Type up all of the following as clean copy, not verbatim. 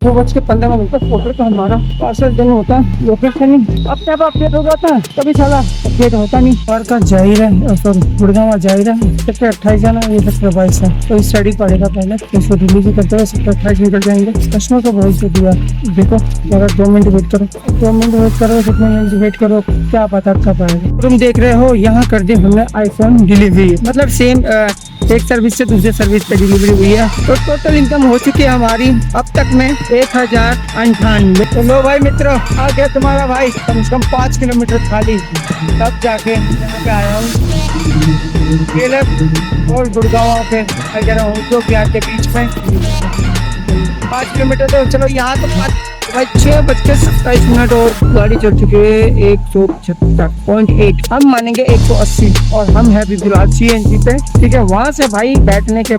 2:15 तक होटल का हमारा पार्सल डन होता है। लोकेशन अपने आप अपडेट हो जाता है, कभी साला अपडेट होता नहीं। और का जाहिर है, सॉरी गुड़गांव जाहिर है, सेक्टर 28 जाना, ये सेक्टर 22 है। तो स्टडी पड़ेगा पहले, तो इसको डिलीवरी करते हुए सेक्टर 28 निकल जाएंगे। कस्टमर को बहुत से दिया, देखो अगर 2 मिनट वेट करो, 2 मिनट वेट करो, कितने मिनट वेट करो, क्या पता कब आएगा। तुम देख रहे हो यहाँ कर दी हमने आईफोन डिलीवरी, मतलब सेम एक सर्विस से दूसरे सर्विस पे डिलीवरी हुई है। तो टोटल इनकम हो चुकी है हमारी अब तक में 1098। तो लो भाई मित्रों, आ गया तुम्हारा भाई कम से कम 5 किलोमीटर खाली, तब जाके यहाँ पे आया हूँ केलर और गुड़गांव के जो बिहार के बीच में 5 किलोमीटर। तो चलो यहाँ तो भाई 6:27 और गाड़ी चल चुकी है 175.8, हम मानेंगे 180, और हम है अभी फिलहाल CNG पे। ठीक है, वहां से भाई बैठने के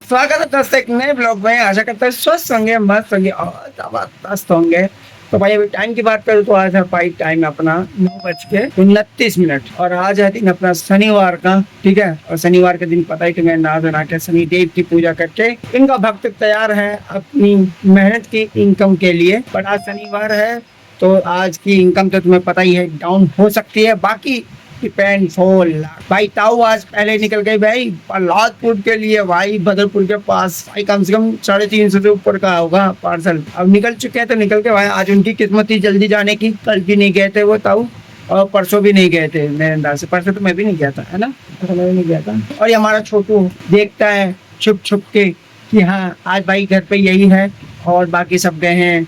स्वागत है दोस्तों एक नए ब्लॉग में। आशा करता है स्वस्थ होंगे, मस्त होंगे और जबरदस्त होंगे। तो भाई अभी टाइम की बात करूँ तो आज है भाई टाइम अपना 9:29 और आज है दिन अपना शनिवार का। ठीक है, और शनिवार के दिन पता ही तुम्हें नहा धोना के शनि देव की पूजा करके इनका भक्त तैयार है अपनी मेहनत की इनकम के लिए। पर आज शनिवार है तो आज की इनकम तो तुम्हें पता ही है डाउन हो सकती है, बाकी डिपेंड फॉर भाई। ताऊ आज पहले निकल गए भाई प्रहलादपुर के लिए, भाई बदरपुर के पास, भाई कम से कम 350 से ऊपर का होगा पार्सल। अब निकल चुके हैं तो निकल के भाई, आज उनकी किस्मत थी जल्दी जाने की। कल भी नहीं गए थे वो ताऊ, और परसों भी नहीं गए थे मेरे अंदाज से। परसों तो मैं भी नहीं गया था, है ना, मैं भी नहीं गया था। और ये हमारा छोटू देखता है छुप छुप के कि हाँ आज भाई घर पे यही है, और बाकी सब गए हैं।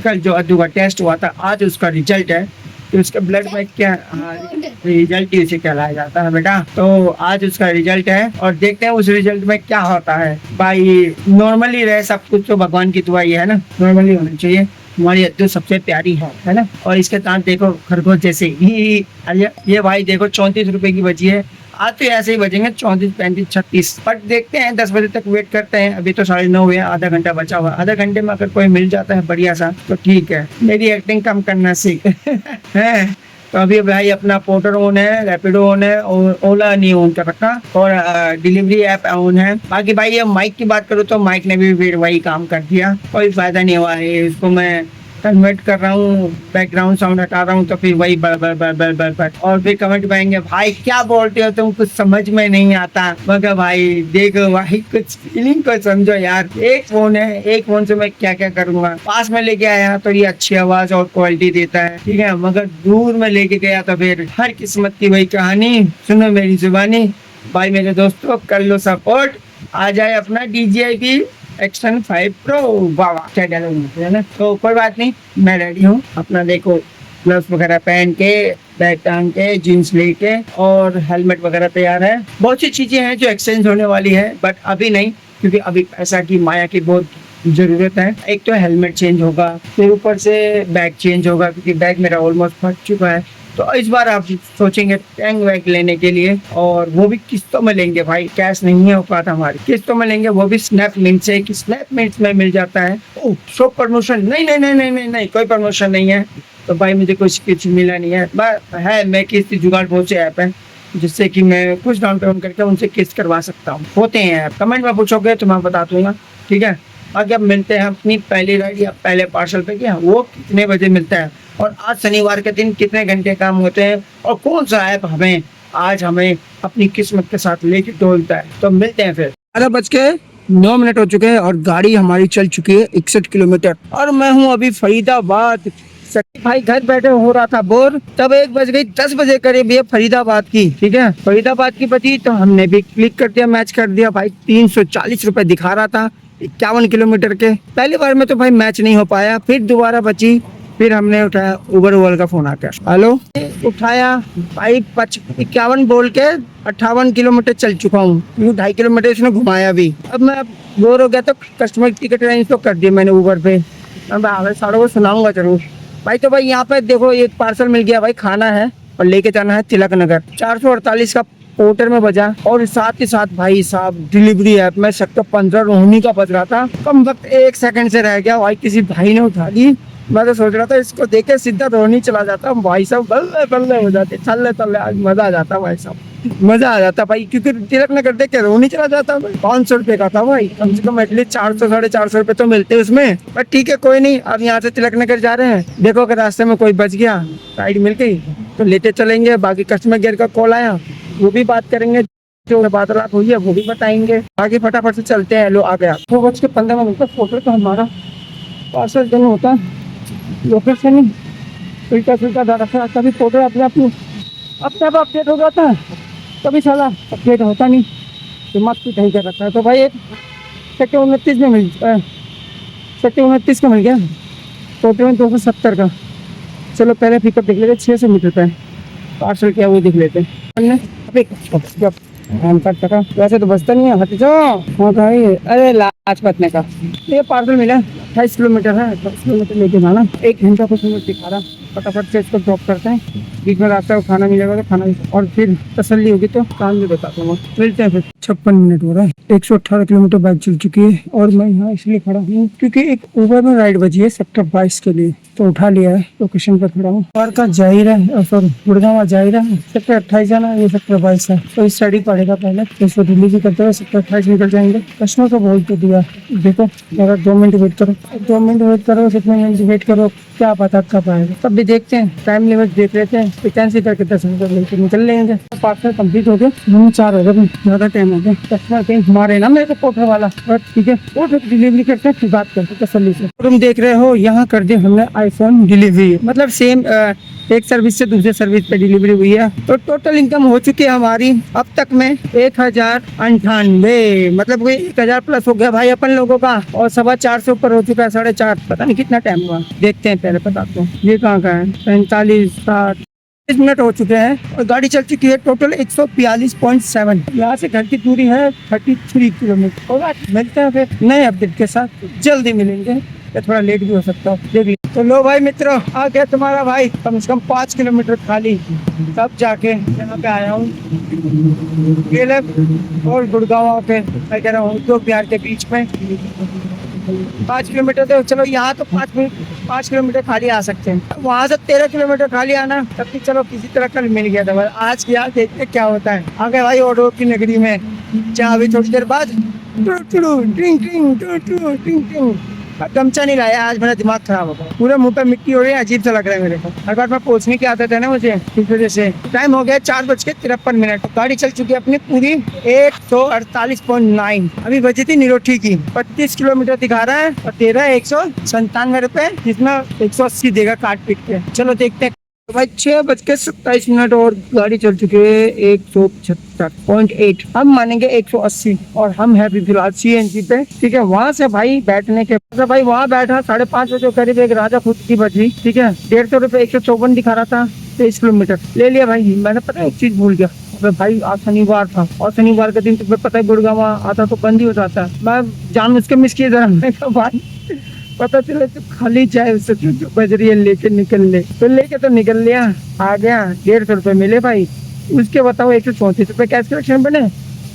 कल जो अद्दू का टेस्ट हुआ था, आज उसका रिजल्ट है, तो उसके ब्लड में क्या रिजल्ट ही उसे कहलाया जाता है बेटा। तो आज उसका रिजल्ट है और देखते हैं उस रिजल्ट में क्या होता है। भाई नॉर्मली रहे सब कुछ, तो भगवान की दुआ ही है ना, नॉर्मली होना चाहिए। हमारी अद्दू सबसे प्यारी है ना। और इसके दांत देखो खरगोश जैसे ही। ये भाई देखो 34 रुपए की बची है। आज तो ऐसे ही बचेंगे 34, 35, 36, बट देखते हैं 10 बजे तक वेट करते हैं। अभी तो 9:30 हुए, आधा घंटा बचा हुआ। आधा घंटे में अगर कोई मिल जाता है बढ़िया सा तो ठीक है। मेरी एक्टिंग कम करना सीख है। तो अभी भाई अपना पोर्टर ऑन है, रैपिडो ऑन है, और ओला नहीं ऑन कर रखा, और डिलीवरी ऐप ऑन है। बाकी भाई ये माइक की बात करूँ तो माइक ने भी वही काम कर दिया, कोई फायदा नहीं हुआ है। इसको मैं कन्वर्ट कर रहा हूँ, बैकग्राउंड साउंड हटा रहा हूँ, तो फिर वही बर बर बर बर बर बर। और फिर कमेंट पाएंगे भाई क्या बोलते हो तुम, कुछ समझ में नहीं आता। मगर भाई देखो भाई कुछ फीलिंग को समझो यार। एक फोन है, एक फोन से मैं क्या क्या करूंगा। पास में लेके आया तो ये अच्छी आवाज और क्वालिटी देता है, ठीक है, मगर दूर में लेके गया तो फिर हर किस्मत की वही कहानी। सुनो मेरी जुबानी भाई, मेरे दोस्तों कर लो सपोर्ट। आ जाए अपना DJI की X1 5 Pro, वाह क्या डालोगे, है ना। तो कोई बात नहीं, मैं रेडी हूँ। अपना देखो ग्लव्स वगैरह पहन के, बैग टांग के, जीन्स लेके, और हेलमेट वगैरह तैयार है। बहुत सी चीजें हैं जो एक्सचेंज होने वाली है, बट अभी नहीं, क्योंकि अभी पैसा की माया की बहुत जरूरत है। एक तो हेलमेट चेंज होगा, फिर ऊपर से बैग चेंज होगा, क्योंकि बैग मेरा ऑलमोस्ट फट चुका है। तो इस बार आप सोचेंगे टैंक बैग लेने के लिए, और वो भी किस्तों में लेंगे भाई, कैश नहीं है औकात हमारी, किस्तों में लेंगे, वो भी स्नैपमिंट से। कि स्नैपमिंट में मिल जाता है। ओह शो प्रमोशन, नहीं नहीं नहीं नहीं नहीं नहीं, कोई प्रमोशन नहीं है। तो भाई मुझे कुछ मिला नहीं है, बस है मैं किस्त जुगाड़, बहुत से ऐप है जिससे कि मैं कुछ डाउन पेमेंट करके उनसे किस्त करवा सकता हूँ। होते हैं ऐप, कमेंट में पूछोगे तो मैं बता दूंगा, ठीक है। आगे अब मिलते हैं अपनी पहली राइड या पहले पार्सल पे, क्या वो कितने बजे मिलता है, और आज शनिवार के दिन कितने घंटे काम होते हैं, और कौन सा ऐप हमें अपनी किस्मत के साथ लेके डोलता है। तो मिलते हैं फिर। 12:09 हो चुके हैं और गाड़ी हमारी चल चुकी है 61 किलोमीटर, और मैं हूँ अभी फरीदाबाद। भाई घर बैठे हो रहा था बोर, तब 1 बज गई, 10 बजे करीब ये फरीदाबाद की, ठीक है, फरीदाबाद की बची, तो हमने भी क्लिक कर दिया, मैच कर दिया भाई। 340 रुपए दिखा रहा था 51 किलोमीटर के। पहली बार में तो भाई मैच नहीं हो पाया, फिर दोबारा बची, फिर हमने उठाया, उबर का फोन आ गया, हेलो, उठाया भाई। 51 बोल के 58 किलोमीटर चल चुका हूँ, 2.5 किलोमीटर इसने घुमाया भी। अब मैं बोर हो गया तो कस्टमर टिकट अरेंज तो कर दिया मैंने उबर पे। अब सारों को सुनाऊंगा जरूर भाई। तो भाई यहाँ पे देखो एक पार्सल मिल गया भाई, खाना है और लेके जाना है तिलक नगर। 448 का पोर्टर में बजा, और साथ ही साथ भाई साहब डिलीवरी ऐप में सेक्टर 15 रोहिणी का बज रहा था। कम वक्त 1 सेकंड से रह गया भाई, किसी भाई ने उठा ली। मैं तो सोच रहा था इसको देख के सीधा रोहिणी चला जाता, भाई साहब बल्ले बल्ले हो जाते, चल आज मजा आ जाता भाई साहब। मजा आ जाता भाई, क्योंकि तिलक नगर देख के रोनी चला जाता। 500 रुपए का था भाई, कम से कम एटलीस्ट 400 450 रुपए तो मिलते उसमें। बट ठीक है कोई नहीं, अब यहाँ से तिलक नगर जा रहे हैं, देखो अगर रास्ते में कोई बच गया, राइड मिल गई तो लेते चलेंगे। बाकी कस्टमर केयर का कॉल आया वो भी बात करेंगे, जो बात हुई है वो भी बताएंगे। बाकी फटाफट से चलते हैं। लो आ गया 2:15 तक। फोटो तो हमारा पार्सल जन होता है, लोकेशन ही उल्टा सुल्टा डाल रखा है। कभी फोटो अपने आप अपडेट हो जाता है, कभी साला अपडेट होता नहीं, दिमाग की नहीं कर रखा है। तो भाई एक सेक्टर 29 में सेक्टर 29 का मिल गया, टोटल में 270 का। चलो पहले पिकअप देख लेते, 600 मीटर का है। पार्सल क्या वो देख लेते हैं। वैसे तो बचता नहीं है, हट जाओ। हाँ भाई, अरे लाजपत ने का ये पार्सल मिला, 28 किलोमीटर है, 10 किलोमीटर लेके जाना, 1 घंटा कुछ मिनट दिखा रहा। फटाफट से इसको ड्रॉप करते हैं, बीच में रास्ता को खाना मिलेगा तो खाना, और फिर तसल्ली होगी तो काम भी बताता हूँ। मिलते हैं फिर। 56 मिनट हो रहा है, 118 किलोमीटर बाइक चल चुकी है। और मैं यहाँ इसलिए खड़ा हूँ क्योंकि एक उबर में राइड बची है सेक्टर 22 के लिए, तो उठा लिया है। लोकेशन पर खड़ा हूँ, और का जाहिरा है, सॉरी गुड़गांव जाहिरा है। सेक्टर 28 जाना है, ये सेक्टर 22 है, तो इस साइड ही पड़ेगा। पहले इसको डिलीवरी करते हुए सेक्टर 28 निकल जाएंगे। कस्टमर को बोल तो दिया, देखो अगर 2 मिनट वेट करो, 2 मिनट वेट करो, कितने मिनट वेट करो, क्या पता कब आएगा। तब भी देखते हैं, टाइम लिमिट देख लेते हैं, वैकेंसी करके 10 मिनट लेकर निकल लेंगे। पार्सल कंप्लीट हो गया, 4 हो गए, ज्यादा टाइम हो गया। कस्टमर कहीं मारे ना मेरे को पोटर वाला, बट ठीक है पोटर डिलीवरी करते हैं, फिर बात करते हैं तसल्ली से। तुम देख रहे हो यहाँ कर दी हमने आईफोन डिलीवरी, मतलब सेम एक सर्विस से दूसरे सर्विस पे डिलीवरी हुई है। तो टोटल इनकम हो चुकी है हमारी अब तक में 1098, मतलब कोई 1000 प्लस हो गया भाई अपन लोगों का, और 4.25 से ऊपर हो चुका है, 4.5, पता नहीं कितना टाइम हुआ, देखते हैं पहले बताते हैं। ये कहाँ का है, 45 60 मिनट हो चुके हैं, और गाड़ी चल चुकी है टोटल 142.7। यहाँ से घर की दूरी है 33 किलोमीटर। होगा, मिलते हैं फिर नए अपडेट के साथ, जल्दी मिलेंगे, या थोड़ा लेट भी हो सकता है, देख लीजिए। तो लो भाई मित्रों, आ गया तुम्हारा भाई, कम से कम 5 किलोमीटर खाली, तब जाके यहाँ पे आया हूँ। और गुड़गांव पे मैं कह रहा हूँ उद्योग बिहार के बीच में 5 किलोमीटर। तो चलो यहाँ तो 5 किलोमीटर खाली आ सकते हैं, वहाँ से 13 किलोमीटर खाली आना, तब भी चलो किसी तरह कल मिल गया था। आज की आज देखते क्या होता है। आ गए भाई ऑटो की नगरी में, जहाँ अभी थोड़ी देर बाद गमछा नहीं लाया आज, मेरा दिमाग खराब हो गया, पूरे मुंह पे मिट्टी हो रही है, अजीब सा लग रहा है मेरे को। हर बार मैं पहुंचने की आदत है ना मुझे, इस वजह से। टाइम हो गया 4:53। गाड़ी चल चुकी है अपनी पूरी 148.9। अभी बची थी निरोठी की, 25 किलोमीटर दिखा रहा है, और दे रहा है 197 रुपए, जिसमें 180 देगा काट पीट के। चलो देखते हैं। तो भाई 6:27 और गाड़ी चल चुकी है 175.8, हम मानेंगे 180, और हम है भी फिलहाल CNG पे, ठीक है। वहाँ से भाई बैठने के भाई वहाँ बैठा 5:30 बजे करीब, एक राजा खुद की बजी, ठीक है। 150 रुपए, 154 दिखा रहा था, 23 किलोमीटर ले लिया भाई। मैंने पता है एक चीज भूल गया, भाई आज शनिवार था, और शनिवार के दिन तो पता है गुड़गांव आता तो बंद ही हो जाता है। मैं जान उसके मिस किया जरा, भाई पता चले तो खाली जाए, उससे जो बज रही है लेके निकल ले, तो लेके तो निकल लिया, आ गया। 150 रुपए मिले भाई, उसके बताओ 134 रुपए कैश कलेक्शन बने,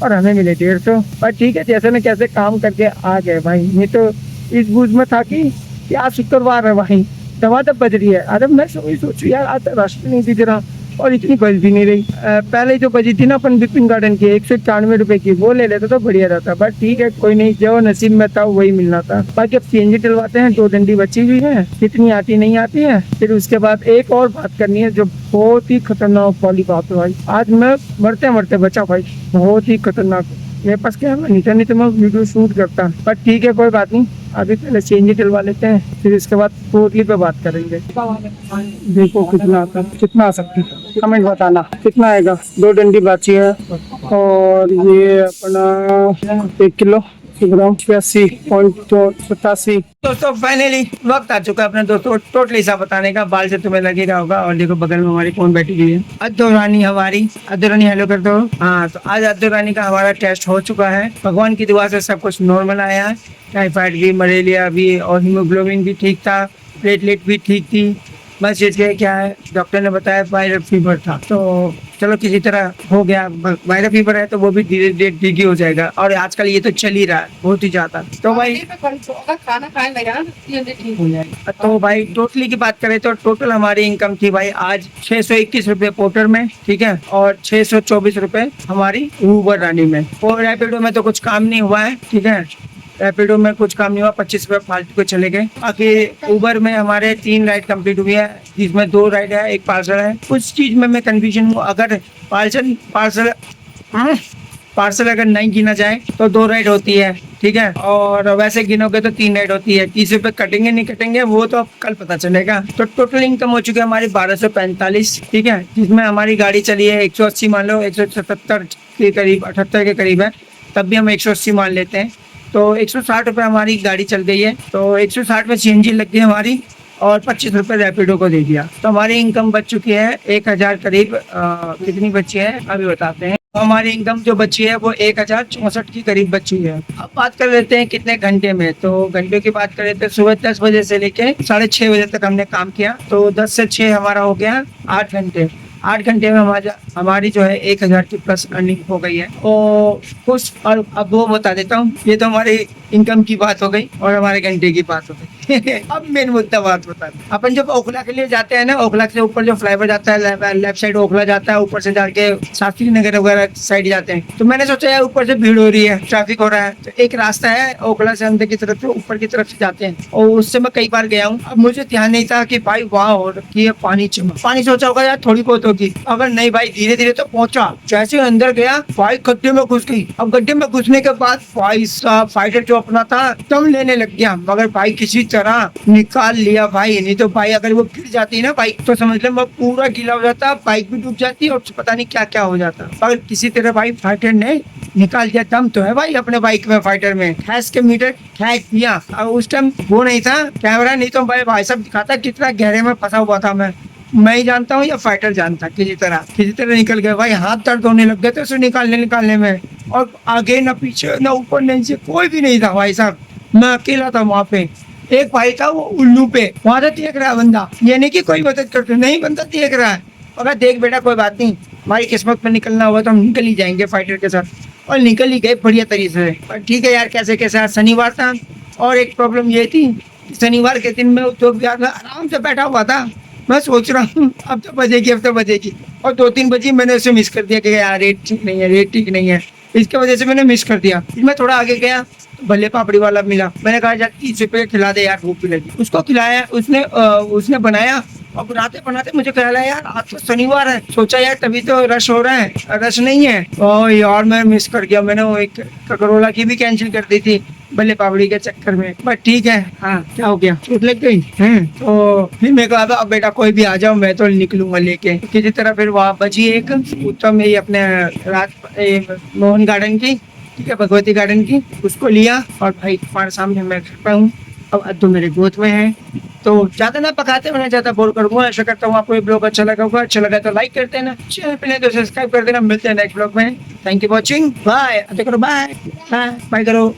और हमें मिले 150। पर ठीक है, जैसे न कैसे काम करके आ गए भाई। नहीं तो इस बूझ में था कि आज शुक्रवार है भाई, दवा तब बज रही है। अरे मैं सोचू यार आज रास्ते नहीं दिख रहा, और इतनी बज भी नहीं रही। पहले जो बजी थी ना अपन विपिन गार्डन की 191 रुपए की, वो ले लेता तो बढ़िया रहता, बट ठीक है कोई नहीं, जो नसीब में था वही मिलना था। बाकी अब CNG डलवाते हैं, 2 डंडी बची हुई है, कितनी आती नहीं आती है। फिर उसके बाद एक और बात करनी है जो बहुत ही खतरनाक वाली बात है भाई, आज मैं मरते मरते बचा भाई, बहुत ही खतरनाक। मेरे पास क्या नहीं तो मैं वीडियो शूट करता, पर ठीक है कोई बात नहीं। अभी पहले CNG डलवा लेते हैं, फिर इसके बाद टोटली पे बात करेंगे। देखो कितना आता, कितना आ सकता है, कमेंट बताना कितना आएगा। 2 डंडी बाची है, और ये अपना 1 किलो 86.87। दोस्तों फाइनली वक्त आ चुका है अपने दोस्तों टोटल हिसाब बताने का। बाल से तुम्हें लगेगा होगा, और देखो बगल में हमारी कौन बैठी हुई है, अद्दू रानी हमारी। अद्दू रानी हेलो कर दो। हाँ, तो आज अद्दू रानी का हमारा टेस्ट हो चुका है, भगवान की दुआ से सब कुछ नॉर्मल आया है। टाइफाइड भी, मलेरिया भी, और हीमोग्लोबिन भी ठीक था, प्लेटलेट भी ठीक थी, बस इसके क्या है, डॉक्टर ने बताया वायरल फीवर था, तो चलो किसी तरह हो गया। वायरल फीवर है तो वो भी धीरे धीरे ठीक ही हो जाएगा, और आजकल ये तो चल ही रहा है बहुत ही ज्यादा। तो भाई खाना खाने लगा ना तो जल्दी ठीक हो जाएगा। तो भाई टोटली की बात करें तो टोटल हमारी इनकम थी भाई आज 621 रुपए पोर्टर में, ठीक है, और 624 रुपए हमारी ऊबर रानी में। और रैपिडो में तो कुछ काम नहीं हुआ है, ठीक है, रैपिडो में कुछ काम नहीं हुआ, 25 रुपए फालतू के चले गए। बाकी उबर में हमारे 3 राइड कंप्लीट हुई है, जिसमें 2 राइड है, 1 पार्सल है। कुछ चीज में मैं कंफ्यूजन हूँ, अगर पार्सल पार्सल पार्सल अगर नहीं गिना जाए तो 2 राइड होती है, ठीक है, और वैसे गिनोगे तो 3 राइड होती है। 30 रुपए कटेंगे नहीं कटेंगे वो तो अब कल पता चलेगा। तो टोटल इनकम हो चुकी है हमारी 1245, ठीक है, जिसमें हमारी गाड़ी चली है 180, मान लो 177 के करीब, 78 के करीब है, तब भी हम 180 मान लेते हैं, तो 160 रुपये हमारी गाड़ी चल गई है। तो 160 में सीएनजी लग गई हमारी, और 25 रुपये रैपिडो को दे दिया, तो हमारी इनकम बच चुकी है 1000 करीब। कितनी बची है अभी बताते हैं। तो हमारी इनकम जो बची है वो 1064 की करीब बची है। अब बात कर लेते हैं कितने घंटे में। तो घंटे की बात करें तो सुबह 10 बजे से लेके 6:30 बजे तक हमने काम किया, तो 10 से 6 हमारा हो गया 8 घंटे। 8 घंटे में हमारी जो है 1000 की प्लस अर्निंग हो गई है। और कुछ और अब वो बता देता हूँ, ये तो हमारी इनकम की बात हो गई और हमारे घंटे की बात हो गई। अब मेन मुद्दा बात बता, अपन जब ओखला के लिए जाते हैं ना, ओखला से ऊपर जो फ्लाईओवर जाता है, लेफ्ट साइड ओखला जाता है, ऊपर से जाके शास्त्री नगर वगैरह साइड जाते हैं, तो मैंने सोचा यार ऊपर से भीड़ हो रही है, ट्रैफिक हो रहा है, तो एक रास्ता है ओखला से अंदर की तरफ से ऊपर की तरफ से जाते हैं, और उससे मैं कई बार गया हूँ। अब मुझे ध्यान नहीं था कि भाई वहाँ हो रखी है पानी चमक, पानी सोचा होगा यार थोड़ी बहुत होगी, अगर नहीं भाई धीरे धीरे तो पहुंचा। जैसे अंदर गया भाई गड्ढे में घुस गई। अब गड्ढे में घुसने के बाद भाई साहब फाइटर जो अपना था दम लेने लग गया, मगर भाई किसी तरह निकाल लिया भाई, नहीं तो भाई अगर वो गिर जाती ना बाइक तो समझ ले मैं पूरा गीला हो जाता, बाइक भी डूब जाती और पता नहीं क्या क्या हो जाता। मगर किसी तरह भाई फाइटर ने निकाल दिया। दम तो है भाई अपने बाइक में, फाइटर में खैस के मीटर खैस दिया। और उस टाइम वो नहीं था कैमरा, नहीं तो भाई साहब दिखाता कितना गहरे में फंसा हुआ था। मैं ही जानता हूँ या फाइटर जानता, किसी तरह निकल गए भाई। हाथ दर्द होने लग गए थे उसे निकालने में, और आगे ना पीछे ना ऊपर नीचे कोई भी नहीं था भाई साहब, मैं अकेला था वहाँ पे। एक भाई था वो उल्लू पे वहां से देख रहा है बंदा, ये नहीं कि कोई मदद करते नहीं, बंदा देख रहा है। अगर देख बेटा कोई बात नहीं, हमारी किस्मत में निकलना होगा तो हम निकल ही जाएंगे फाइटर के साथ, और निकल ही गए बढ़िया तरीके से। पर ठीक है यार, कैसे कैसे आज शनिवार था, और एक प्रॉब्लम ये थी शनिवार के दिन में उद्योग विहार में आराम से बैठा हुआ था। मैं सोच रहा हूँ अब तो बजेगी, और 2-3 बजे मैंने उसे मिस कर दिया कि यार रेट ठीक नहीं है, इसके वजह से मैंने मिस कर दिया। फिर मैं थोड़ा आगे गया तो भले पापड़ी वाला मिला, मैंने कहा यार 30 रुपये खिला दे यार, भूख भी लगी। उसको खिलाया, उसने बनाया, और बनाते मुझे कहला यार आज तो शनिवार है, सोचा यार तभी तो रश हो रहा है, रश नहीं है। और यार मैं मिस कर गया, मैंने वो एक ककरोला की भी कैंसिल कर दी थी भले पापड़ी के चक्कर में। बट ठीक है, हाँ क्या हो गया, चोट लग गई है। तो फिर मैं कहा अब बेटा कोई भी आ जाओ, मैं तो निकलूंगा लेके। किसी तरह फिर वहाँ बची एक उत्तम में अपने मोहन गार्डन की, ठीक है, भगवती गार्डन की, उसको लिया, और भाई तुम्हारे सामने मैं घर पे हूँ, अब अद्दू मेरे गोद में है। तो ज्यादा ना पकाते मैं ज्यादा बोर करूंगा। आशा करता हूँ आपको ये ब्लॉग अच्छा लगा होगा। अच्छा लगा तो लाइक कर देना, चैनल पे नहीं तो सब्सक्राइब कर देना। मिलते हैं नेक्स्ट ब्लॉग में। Thank you watching, bye. Bye bye करो।